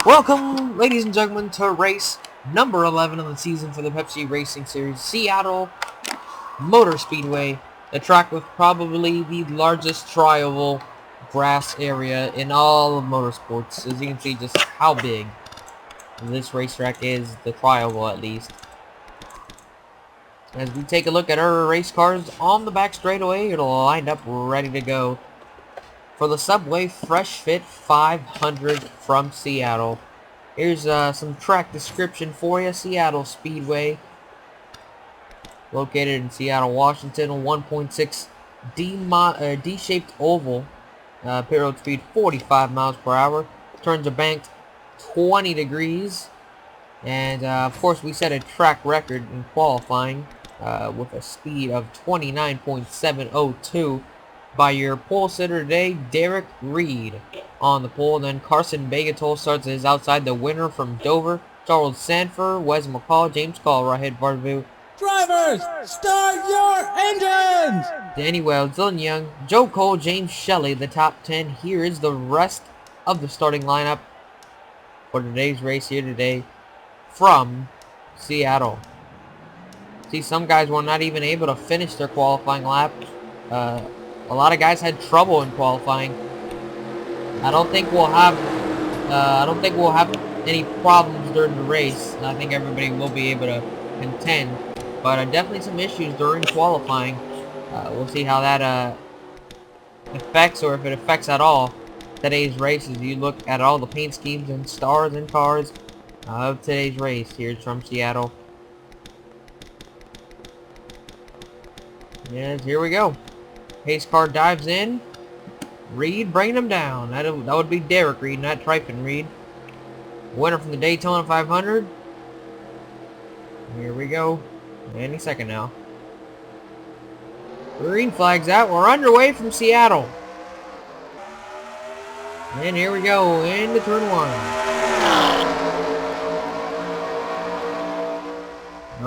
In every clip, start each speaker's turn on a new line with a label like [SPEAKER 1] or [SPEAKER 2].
[SPEAKER 1] Welcome, ladies and gentlemen, to race number 11 of the season for the Pepsi Racing Series, Seattle Motor Speedway, the track with probably the largest trial grass area in all of motorsports. As you can see just how big this racetrack is, the trial at least. As we take a look at our race cars on the back straightaway, it'll lined up ready to go for the Subway Fresh Fit 500 from Seattle. Here's some track description for you. Seattle Speedway, located in Seattle, Washington, a 1.6 D-shaped oval. Pit road speed 45 miles per hour. Turns are banked 20 degrees. And of course we set a track record in qualifying with a speed of 29.702 by your pole sitter today, Derek Reed, on the pole. Then Carson Bagatol starts as outside the winner from Dover. Charles Sanford, Wes McCall, James Call, Rahid Vardavu.
[SPEAKER 2] Drivers, start your engines!
[SPEAKER 1] Danny Wells, Dylan Young, Joe Cole, James Shelley, the top 10. Here is the rest of the starting lineup for today's race here today from Seattle. See, some guys were not even able to finish their qualifying lap. A lot of guys had trouble in qualifying. I don't think we'll have any problems during the race. I think everybody will be able to contend, but definitely some issues during qualifying. We'll see how that affects, or if it affects at all, today's race. As you look at all the paint schemes and stars and cars of today's race. Here's from Seattle. Yes, here we go. Pace car dives in. Reed bringing him down. That would be Derek Reed, not Tryphon Reed. Winner from the Daytona 500. Here we go. Any second now. Green flag's out. We're underway from Seattle. And here we go into turn one.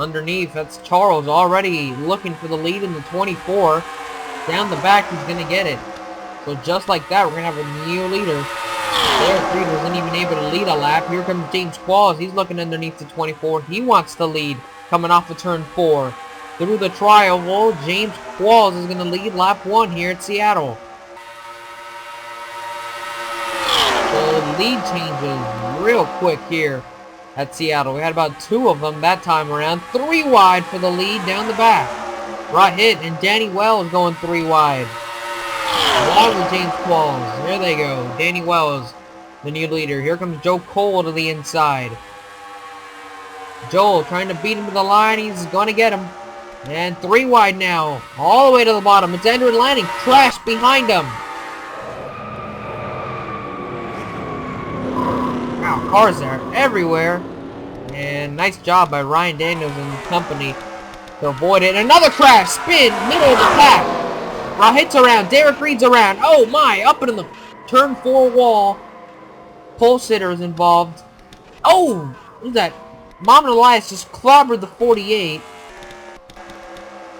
[SPEAKER 1] Underneath, that's Charles already looking for the lead in the 24. Down the back, he's going to get it. So just like that, we're going to have a new leader. Derek Reed wasn't even able to lead a lap. Here comes James Qualls. He's looking underneath the 24. He wants the lead coming off of turn 4. Through the trial, James Qualls is going to lead lap 1 here at Seattle. The lead changes real quick here at Seattle. We had about 2 of them that time around. 3 wide for the lead down the back. Rahid and Danny Wells going 3 wide. Along with James Qualls. There they go. Danny Wells, the new leader. Here comes Joe Cole to the inside. Joel trying to beat him to the line. He's going to get him. And 3 wide now. All the way to the bottom. It's Andrew Lanning. Crash behind him. Wow, cars are everywhere. And nice job by Ryan Daniels and company to avoid it. Another crash. Spin. Middle of the pack. Rahid's around. Derek Reed's around. Oh my. Up in the turn 4 wall. Pole sitter is involved. Oh. Who's that? Mom and Elias just clobbered the 48.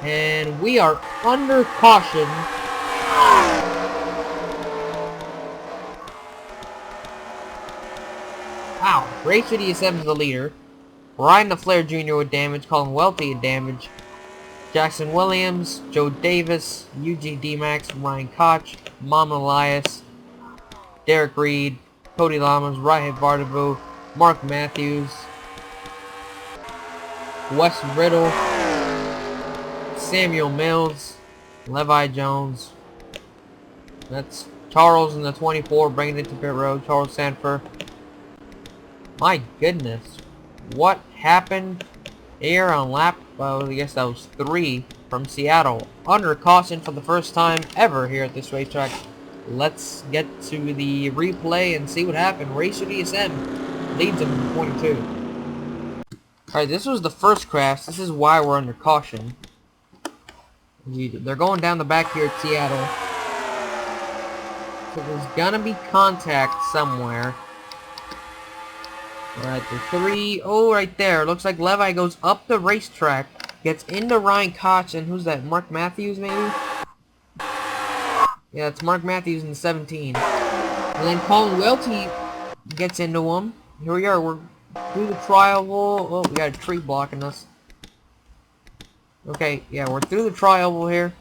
[SPEAKER 1] And we are under caution. Wow. Ray City7 is the leader. Ryan LaFleur Jr. with damage. Colin Welty with damage. Jackson Williams, Joe Davis, UG D-Max, Ryan Koch, Mom Elias, Derek Reed, Cody Lamas, Rahid Vardavu, Mark Matthews, Wes Riddle, Samuel Mills, Levi Jones. That's Charles in the 24 bringing it to pit road. Charles Sanford. My goodness. What happened here on lap, well, I guess that was 3 from Seattle. Under caution for the first time ever here at this racetrack. Let's get to the replay and see what happened. Racer DSM leads him in 22. Alright, this was the first crash. This is why we're under caution. They're going down the back here at Seattle. So there's gonna be contact somewhere. Alright, the 3. Oh, right there. Looks like Levi goes up the racetrack. Gets into Ryan Koch. And who's that? Mark Matthews, maybe? Yeah, it's Mark Matthews in the 17. And then Colin Welty gets into him. here we are. We're through the tri-oval. Oh, we got a tree blocking us. Okay, yeah, we're through the tri-oval here.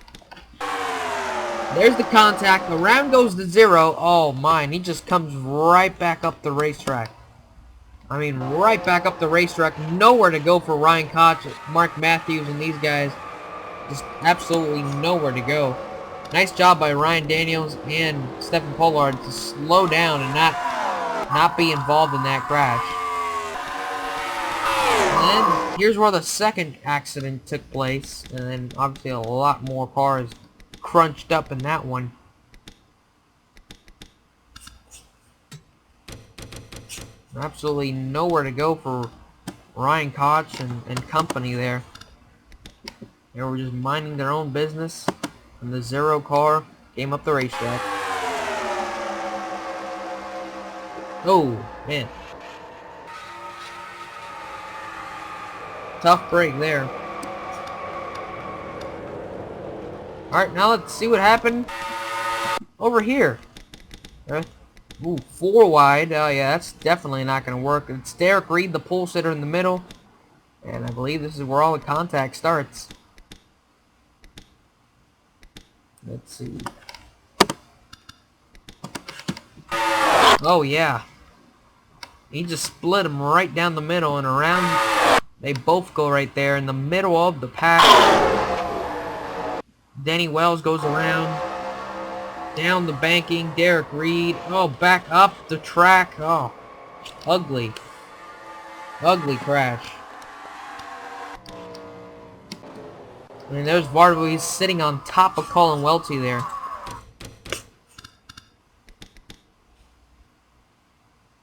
[SPEAKER 1] There's the contact. The round goes to 0. Oh, mine. He just comes right back up the racetrack. I mean, right back up the racetrack. Nowhere to go for Ryan Koch, Mark Matthews, and these guys. Just absolutely nowhere to go. Nice job by Ryan Daniels and Stephen Pollard to slow down and not be involved in that crash. And then here's where the second accident took place, and then obviously a lot more cars crunched up in that one. Absolutely nowhere to go for Ryan Koch and company there. They were just minding their own business, and the 0 car came up the racetrack. Oh, man. Tough break there. Alright, now let's see what happened over here. Ooh, 4 wide. Oh, yeah, that's definitely not going to work. It's Derek Reed, the pole sitter, in the middle. And I believe this is where all the contact starts. Let's see. Oh, yeah. He just split him right down the middle and around. They both go right there in the middle of the pack. Denny Wells goes around. Down the banking. Derek Reed. Oh, back up the track. Oh, ugly. Ugly crash. I mean, there's Vardo. He's sitting on top of Colin Welty there.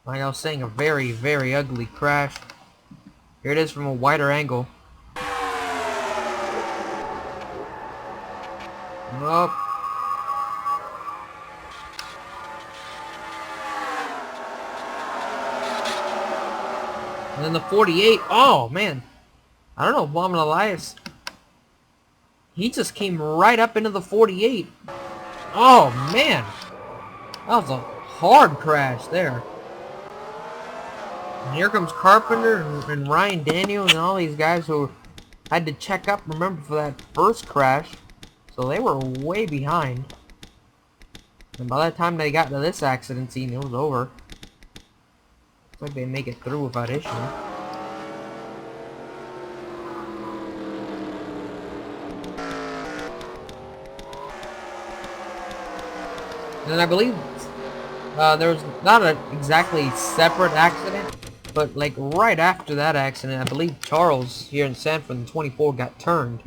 [SPEAKER 1] Like I was saying, a very, very ugly crash. Here it is from a wider angle. Oh. And then the 48. Oh, man. I don't know, Mom and Elias. He just came right up into the 48. Oh, man. That was a hard crash there. And here comes Carpenter and Ryan Daniels and all these guys who had to check up, remember, for that first crash. So they were way behind. And by the time they got to this accident scene, it was over. Looks like they make it through without issue. And I believe there was not an exactly separate accident, but like right after that accident, I believe Charles here in Sanford in 24 got turned.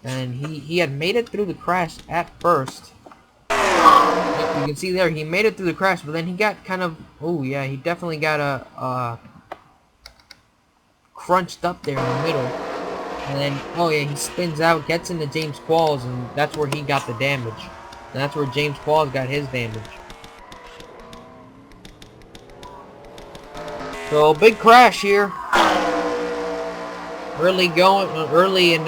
[SPEAKER 1] And he had made it through the crash at first. You can see there, he made it through the crash, but then he got kind of, oh yeah, he definitely got crunched up there in the middle. And then, oh yeah, he spins out, gets into James Qualls, and that's where he got the damage. And that's where James Qualls got his damage. So, big crash here. Early in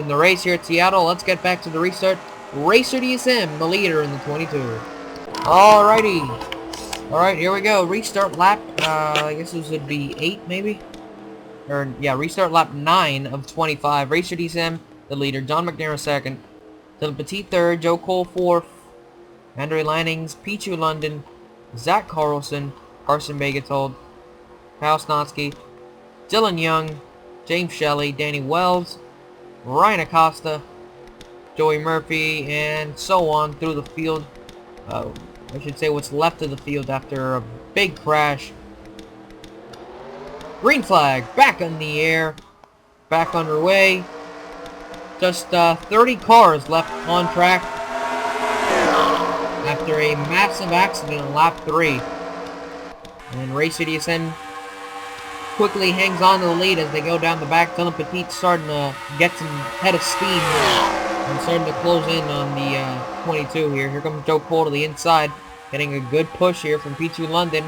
[SPEAKER 1] the race here at Seattle. Let's get back to the restart. Racer DSM, the leader in the 22. Alrighty. Alright, here we go. Restart lap, I guess this would be 8, maybe? Or, yeah, restart lap 9 of 25. Racer DSM, the leader. John McNair, second. Dylan Petit, third. Joe Cole, fourth. Andre Lannings, Pichu London, Zach Carlson, Carson Bagatold, Kyle Snotsky, Dylan Young, James Shelley, Danny Wells, Ryan Acosta, Joey Murphy, and so on through the field. I should say what's left of the field after a big crash. Green flag, back in the air, back underway. Just 30 cars left on track after a massive accident in lap 3. And Racer DSN quickly hangs on to the lead as they go down the back. Dylan Petit starting to get some head of steam and starting to close in on the 22 here. Here comes Joe Cole to the inside, getting a good push here from P2 London.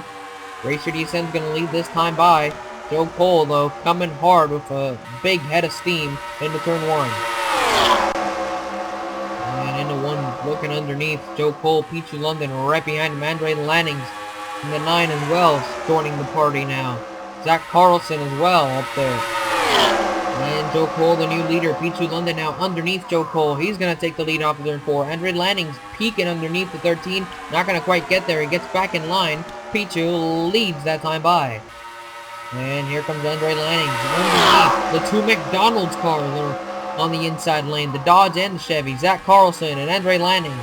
[SPEAKER 1] Racer DSN's going to lead this time by. Joe Cole, though, coming hard with a big head of steam into turn 1. And into one looking underneath. Joe Cole, P2 London right behind him. Andre Lannings And the 9 as well, joining the party now. Zach Carlson as well up there. And Joe Cole, the new leader. Pichu London now underneath Joe Cole. He's going to take the lead off of turn 4. Andre Lanning's peeking underneath the 13. Not going to quite get there. He gets back in line. Pichu leads that time by. And here comes Andre Lanning. Underneath the two McDonald's cars are on the inside lane. The Dodge and the Chevy. Zach Carlson and Andre Lanning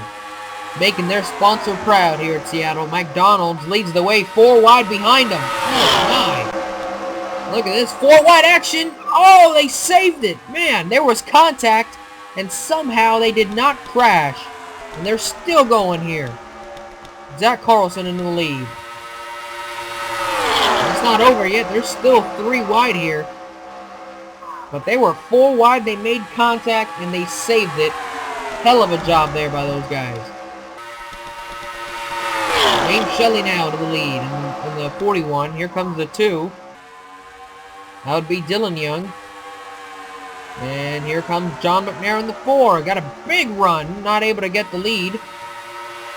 [SPEAKER 1] making their sponsor proud here at Seattle. McDonald's leads the way. 4 wide behind them. Oh my. Look at this. 4 wide action. Oh, they saved it. Man, there was contact and somehow they did not crash. And they're still going here. Zach Carlson in the lead. It's not over yet. There's still 3 wide here. But they were 4 wide. They made contact and they saved it. Hell of a job there by those guys. James Shelley now to the lead in the 41. Here comes the 2. That would be Dylan Young. And here comes John McNair in the 4. Got a big run. Not able to get the lead.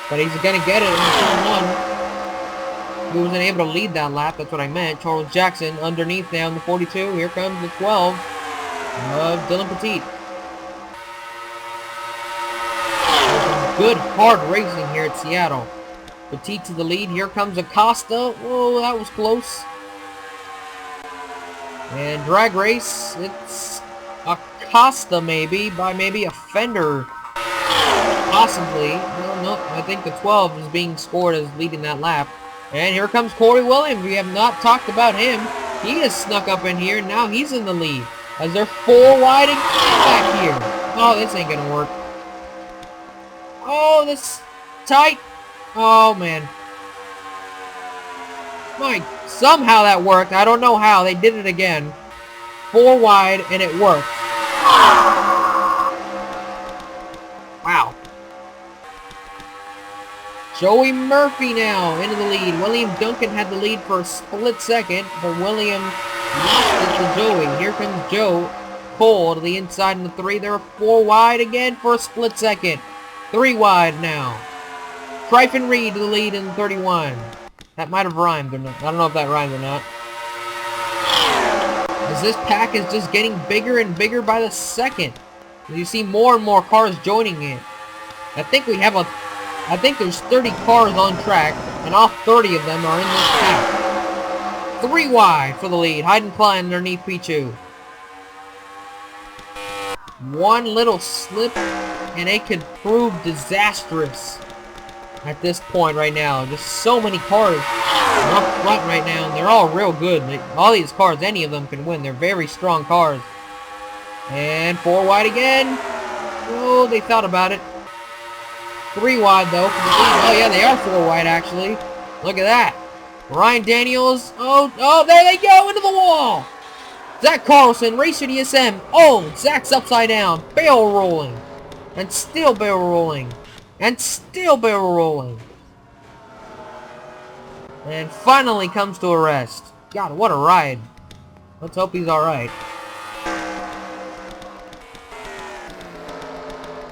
[SPEAKER 1] But he's going to get it in the turn 1. He wasn't able to lead that lap. That's what I meant. Charles Jackson underneath now in the 42. Here comes the 12 of Dylan Petit. Good hard racing here at Seattle. Petit to the lead. Here comes Acosta. Oh, that was close. And drag race. It's Acosta maybe. By maybe a fender. Possibly. No, I think the 12 is being scored as leading that lap. And here comes Corey Williams. We have not talked about him. He has snuck up in here. Now he's in the lead. As they're 4 wide and back here. Oh, this ain't gonna work. Oh, this tight. Oh, man. Mike, somehow that worked. I don't know how. They did it again. 4 wide, and it worked. Wow. Joey Murphy now into the lead. William Duncan had the lead for a split second, but William lost it to Joey. Here comes Joe Cole to the inside in the 3. They're 4 wide again for a split second. 3 wide now. Tryfon Reed to the lead in 31. That might have rhymed or not. I don't know if that rhymed or not. As this pack is just getting bigger and bigger by the second. You see more and more cars joining it. I think there's 30 cars on track, and all 30 of them are in this pack. 3 wide for the lead. Hayden Klein underneath Pichu. One little slip, and it could prove disastrous at this point right now. Just so many cars are up front right now, and they're all real good. All these cars, any of them can win. They're very strong cars. And 4 wide again. Oh, they thought about it. 3 wide though. Oh yeah, they are 4 wide actually. Look at that. Ryan Daniels. Oh, there they go into the wall. Zach Carlson, Racer DSM. Oh, Zach's upside down. Barrel rolling. And still barrel rolling. And still barrel rolling. And finally comes to a rest. God, what a ride. Let's hope he's alright.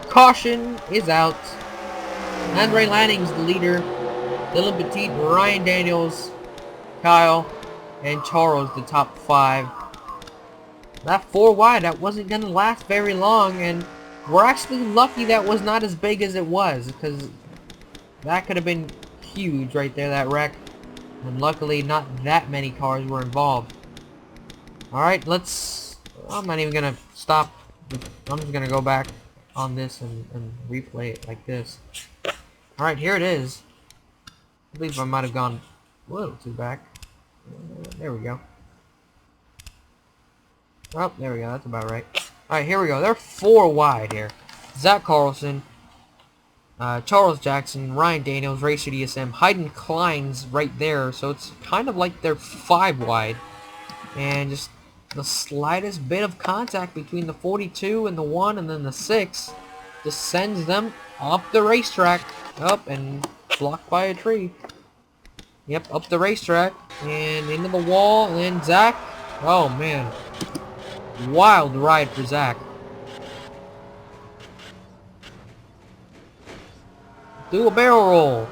[SPEAKER 1] Caution is out. Andre Lanning's the leader. Dylan Petit, Ryan Daniels, Kyle, and Charles the top 5. That 4 wide, that wasn't going to last very long, and we're actually lucky that was not as big as it was, because that could have been huge right there, that wreck. And luckily not that many cars were involved. Alright, I'm not even going to stop. I'm just going to go back on this and replay it like this. Alright, here it is. I believe I might have gone a little too back. There we go. Oh, there we go. That's about right. Alright, here we go. They're 4 wide here. Zach Carlson, Charles Jackson, Ryan Daniels, Racer DSM, Hayden Klein's right there. So it's kind of like they're 5 wide. And just the slightest bit of contact between the 42 and the 1 and then the 6 just sends them up the racetrack. Up and blocked by a tree. Yep, up the racetrack and into the wall, and then Zach. Oh man, wild ride for Zach. Do a barrel roll.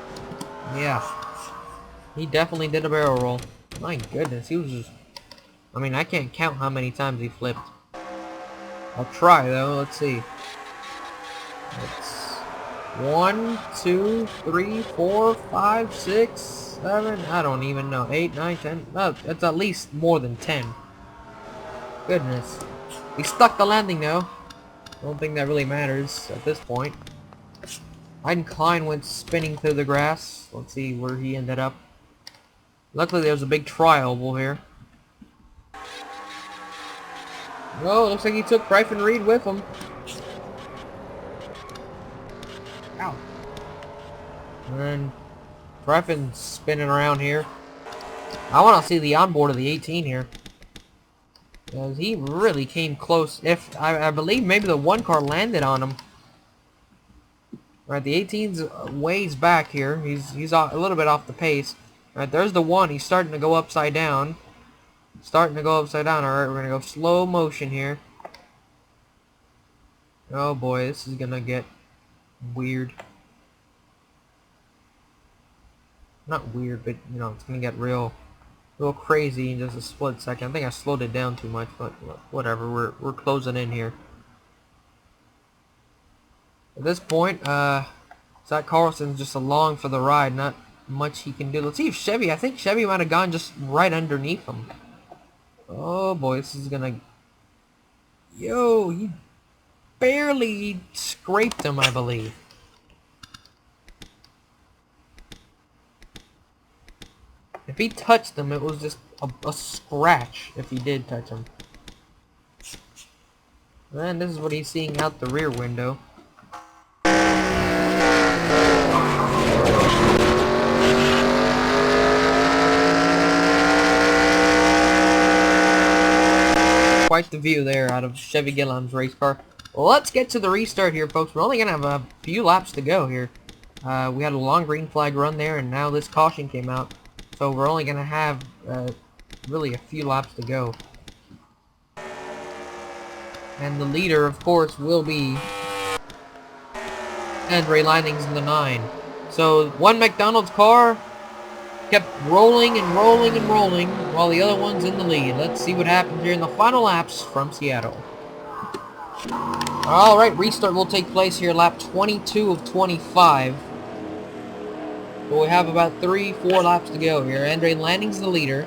[SPEAKER 1] Yeah. He definitely did a barrel roll. My goodness, he was just... I mean, I can't count how many times he flipped. I'll try, though. Let's see. It's 1, 2, 3, 4, 5, 6, 7... I don't even know. 8, 9, 10... No, it's at least more than 10. Goodness. He stuck the landing, though. I don't think that really matters at this point. Aiden Klein went spinning through the grass. Let's see where he ended up. Luckily, there was a big tri-oval here. Oh, looks like he took Bryson Reed with him. Ow. And then Bryson's spinning around here. I want to see the onboard of the 18 here. Because he really came close. If I believe maybe the one car landed on him. Right, the 18's ways back here. He's a little bit off the pace. Right, there's the one. He's starting to go upside down. Starting to go upside down. Alright, we're going to go slow motion here. Oh boy, this is going to get weird. Not weird, but you know, it's going to get real crazy in just a split second. I think I slowed it down too much, but whatever. We're closing in here. At this point, Zach Carlson's just along for the ride. Not much he can do. Let's see if Chevy... I think Chevy might have gone just right underneath him. Oh boy, this is gonna... Yo, he barely scraped him, I believe. If he touched him, it was just a scratch if he did touch him. And this is what he's seeing out the rear window. Quite the view there out of Chevy Gillam's race car. Well, let's get to the restart here, folks. We're only going to have a few laps to go here. We had a long green flag run there, and now this caution came out. So we're only going to have really a few laps to go. And the leader, of course, will be Andre Linings in the 9. So one McDonald's car kept rolling and rolling and rolling while the other one's in the lead. Let's see what happens here in the final laps from Seattle. Alright, restart will take place here, lap 22 of 25. So we have about 3-4 laps to go here. Andre Lanning's the leader.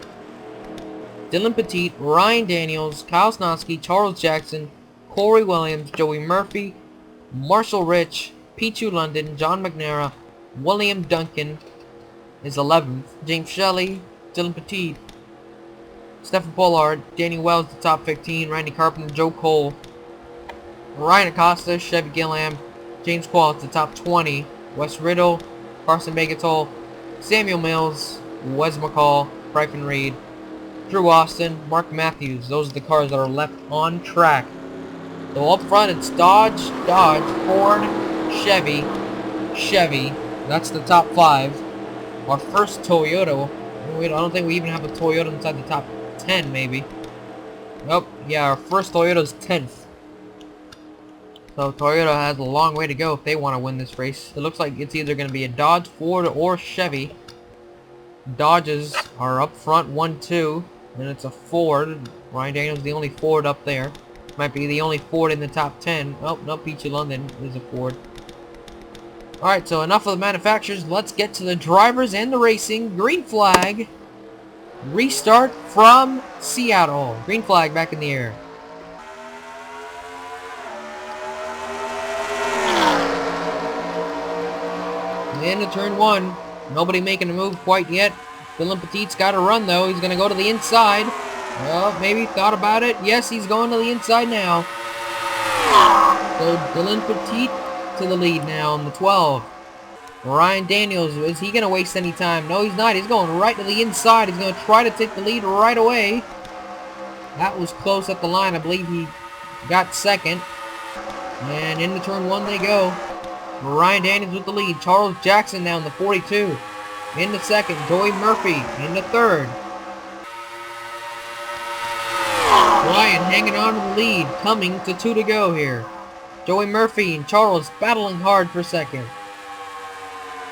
[SPEAKER 1] Dylan Petit, Ryan Daniels, Kyle Snotsky, Charles Jackson, Corey Williams, Joey Murphy, Marshall Rich, Pichu London, John McNara, William Duncan is 11th, James Shelley, Dylan Petit, Stephen Pollard, Danny Wells the top 15, Randy Carpenter, Joe Cole, Ryan Acosta, Chevy Gillam, James Qualls the top 20, Wes Riddle, Carson Megatol, Samuel Mills, Wes McCall, Bryson Reed, Drew Austin, Mark Matthews. Those are the cars that are left on track. So up front it's Dodge, Ford, Chevy, that's the top 5. Our first Toyota, I don't think we even have a Toyota inside the top 10 maybe. Nope, yeah, our first Toyota's 10th. So Toyota has a long way to go if they want to win this race. It looks like it's either going to be a Dodge, Ford, or Chevy. Dodges are up front 1-2, and it's a Ford. Ryan Daniels the only Ford up there. Might be the only Ford in the top 10. Oh, no, Peachy London is a Ford. Alright, so enough of the manufacturers. Let's get to the drivers and the racing. Green flag. Restart from Seattle. Green flag back in the air. Into turn 1. Nobody making a move quite yet. Dylan Petit's got to run, though. He's going to go to the inside. Well, maybe thought about it. Yes, he's going to the inside now. So Dylan Petit to the lead now in the 12. Ryan Daniels, is he going to waste any time? No, he's not. He's going right to the inside. He's going to try to take the lead right away. That was close at the line. I believe he got second. And into turn 1 they go. Ryan Daniels with the lead. Charles Jackson now in the 42. In the second, Joey Murphy in the third. Ryan hanging on to the lead, coming to 2 to go here. Joey Murphy and Charles battling hard for second.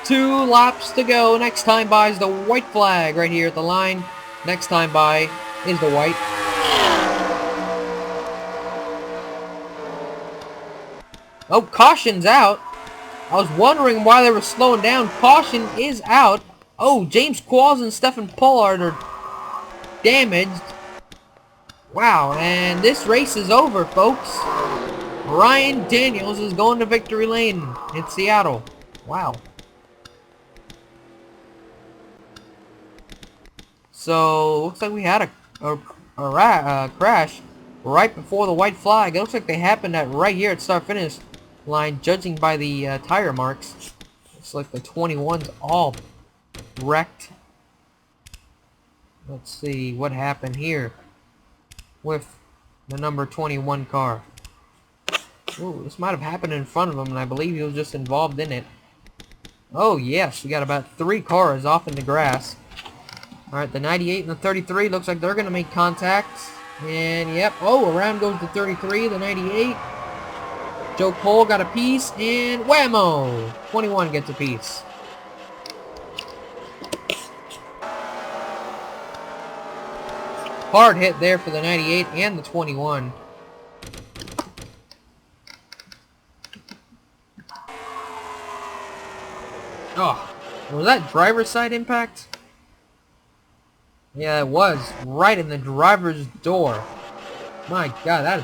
[SPEAKER 1] 2 laps to go. Next time by is the white flag right here at the line. Next time by is the white. Oh, caution's out. I was wondering why they were slowing down. Caution is out. Oh, James Qualls and Stephen Pollard are damaged. Wow, and this race is over, folks. Ryan Daniels is going to victory lane in Seattle. Wow. So, looks like we had a crash right before the white flag. It looks like they happened at right here at start-finish line, judging by the tire marks. Looks like the 21's all wrecked. Let's see what happened here with the number 21 car. Ooh, this might have happened in front of him, and I believe he was just involved in it. Oh yes, we got about 3 cars off in the grass. Alright, the 98 and the 33 looks like they're going to make contact. And yep, oh, around goes the 33, the 98. Joe Cole got a piece, and whammo! 21 gets a piece. Hard hit there for the 98 and the 21. Oh, was that driver's side impact? Yeah, it was. Right in the driver's door. My god,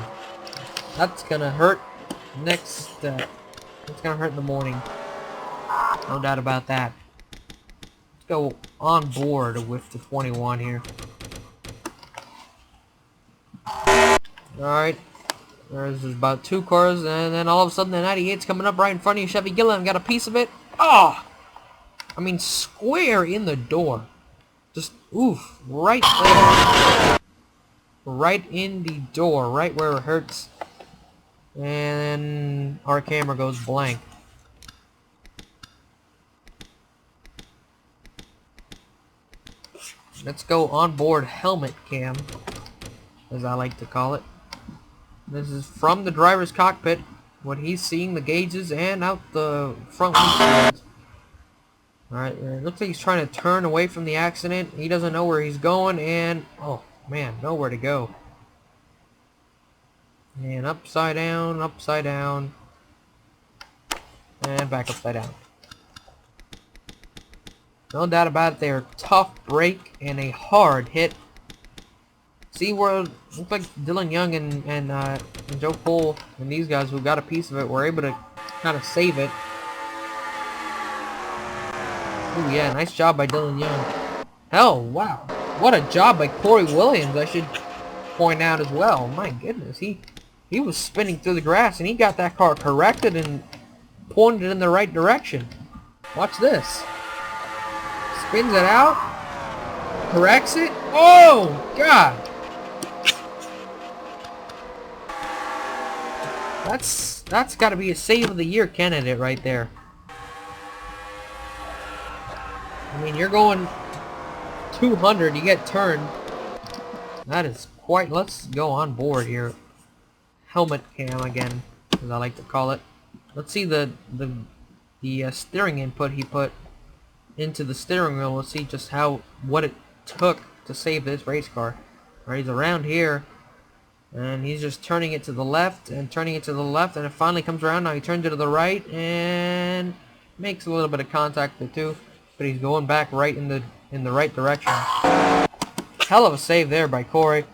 [SPEAKER 1] that's gonna hurt next, it's gonna hurt in the morning. No doubt about that. Let's go on board with the 21 here. Alright. There's about 2 cars, and then all of a sudden the 98's coming up right in front of you. Chevy Gilliland got a piece of it. Oh! I mean, square in the door. Just, oof, right there. Right in the door, right where it hurts. And our camera goes blank. Let's go on board helmet cam, as I like to call it. This is from the driver's cockpit, what he's seeing, the gauges, and out the front windshield. Alright, it looks like he's trying to turn away from the accident. He doesn't know where he's going, and, oh man, nowhere to go. And upside down, and back upside down. No doubt about it, they are a tough break and a hard hit. See where it looks like Dylan Young and Joe Cole and these guys who got a piece of it were able to kind of save it. Ooh, yeah, nice job by Dylan Young. Hell, wow. What a job by Corey Williams, I should point out as well. My goodness, he was spinning through the grass, and he got that car corrected and pointed in the right direction. Watch this. Spins it out. Corrects it. Oh, God. That's got to be a save of the year candidate right there. I mean, you're going 200, you get turned. That is quite... Let's go on board here. Helmet cam again, as I like to call it. Let's see the steering input he put into the steering wheel. Let's see just what it took to save this race car. Alright, he's around here, and he's just turning it to the left and turning it to the left, and it finally comes around. Now he turns it to the right and makes a little bit of contact with the two. But he's going back right in the right direction. Hell of a save there by Corey.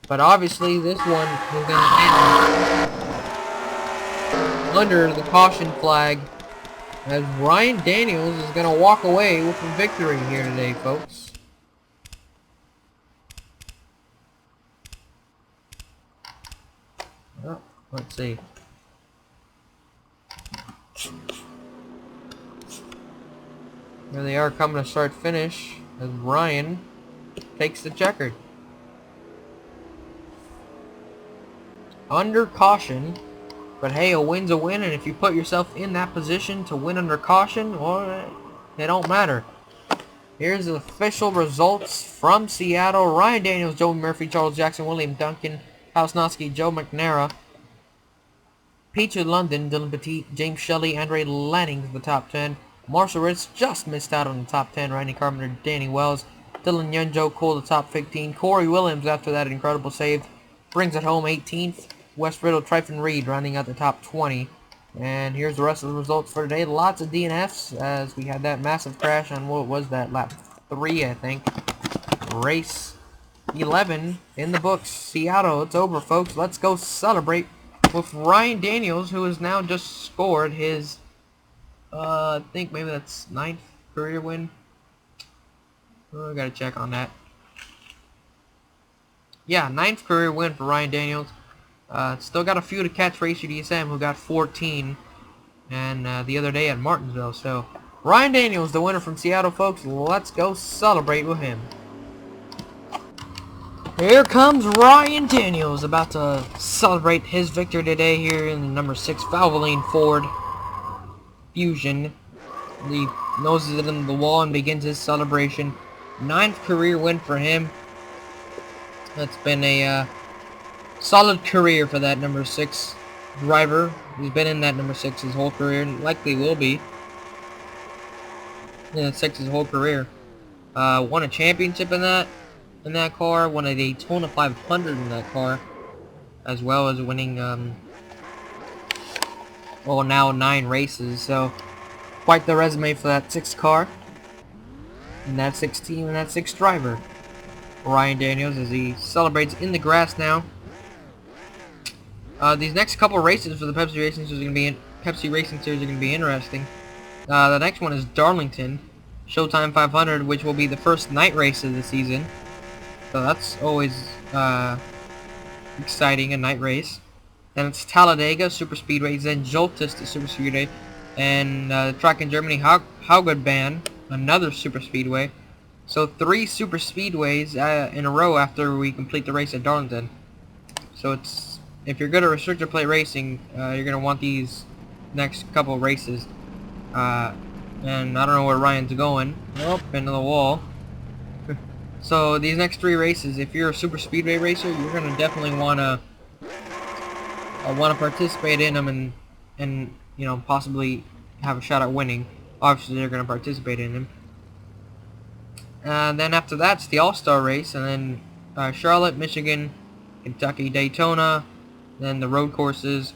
[SPEAKER 1] But obviously this one is going to end under the caution flag, as Ryan Daniels is going to walk away with the victory here today, folks. Well, let's see. Here they are coming to start finish as Ryan takes the checkered. Under caution, but hey, a win's a win, and if you put yourself in that position to win under caution, well, it don't matter. Here's the official results from Seattle. Ryan Daniels, Joey Murphy, Charles Jackson, William Duncan, Hausnowski, Joe McNara, Peter London, Dylan Petit, James Shelley, Andre Lanning to the top 10. Marshall Ritz just missed out on the top 10. Randy Carpenter, Danny Wells, Dylan Yunjo, Cole the top 15. Corey Williams, after that incredible save, brings it home 18th. West Riddle, Tryphon Reed rounding out the top 20. And here's the rest of the results for today. Lots of DNFs as we had that massive crash on, what was that, lap 3, I think. Race 11 in the books. Seattle, it's over, folks. Let's go celebrate with Ryan Daniels, who has now just scored his, I think maybe that's 9th career win. Oh, I gotta check on that. Yeah, 9th career win for Ryan Daniels. Still got a few to catch Racer DSM, who got 14, and the other day at Martinsville. So Ryan Daniels, the winner from Seattle, folks. Let's go celebrate with him. Here comes Ryan Daniels, about to celebrate his victory today here in the number 6 Valvoline Ford Fusion. He noses it into the wall and begins his celebration. 9th career win for him. That's been a solid career for that number 6 driver. He's been in that number 6 his whole career, and likely will be in that 6 his whole career. Won a championship in that car, won a Daytona 500 in that car, as well as winning, well, now 9 races. So quite the resume for that 6 car, and that 6 team, and that 6 driver. Ryan Daniels, as he celebrates in the grass now. These next couple races for the Pepsi Racing Series are going to be interesting. The next one is Darlington Showtime 500, which will be the first night race of the season. So that's always exciting, a night race. Then it's Talladega Super Speedway, then Joltis to Super Speedway, and track in Germany, Haugardbahn, another Super Speedway. So 3 Super Speedways in a row after we complete the race at Darlington. So it's, if you're good at restrictor plate racing, you're going to want these next couple races. And I don't know where Ryan's going. Nope, into the wall. So these next 3 races, if you're a Super Speedway racer, you're going to definitely want to participate in them and you know, possibly have a shot at winning. Obviously, they're going to participate in them. And then after that's the All-Star race, and then Charlotte, Michigan, Kentucky, Daytona, then the road courses,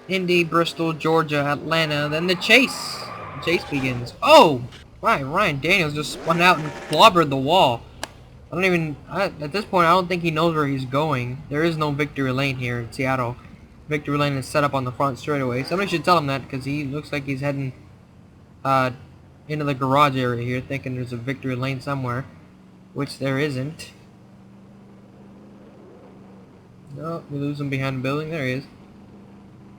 [SPEAKER 1] Indy, Bristol, Georgia, Atlanta, then the chase. The chase begins. Oh! My, Ryan Daniels just spun out and clobbered the wall. At this point, I don't think he knows where he's going. There is no victory lane here in Seattle. Victory lane is set up on the front straightaway. Somebody should tell him that, because he looks like he's heading into the garage area here, thinking there's a victory lane somewhere, which there isn't. No, we lose him behind the building. There he is.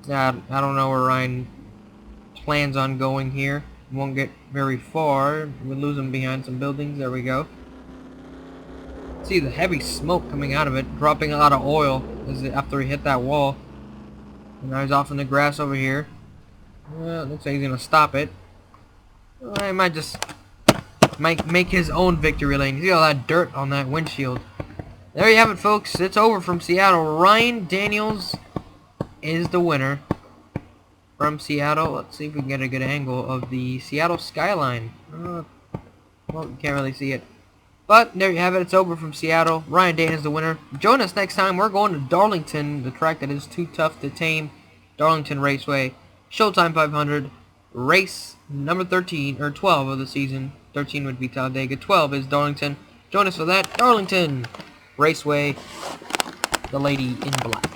[SPEAKER 1] Yeah, I don't know where Ryan plans on going here. Won't get very far. We lose him behind some buildings. There we go. See the heavy smoke coming out of it, dropping a lot of oil after he hit that wall. And now he's off in the grass over here. Well, looks like he's gonna stop it. Well, he might just make his own victory lane. You see all that dirt on that windshield. There you have it, folks. It's over from Seattle. Ryan Daniels is the winner from Seattle. Let's see if we can get a good angle of the Seattle skyline. Well, you can't really see it. But there you have it. It's over from Seattle. Ryan Daniels is the winner. Join us next time. We're going to Darlington, the track that is too tough to tame. Darlington Raceway. Showtime 500. Race number 13, or 12 of the season. 13 would be Talladega. 12 is Darlington. Join us for that. Darlington Raceway. The lady in black.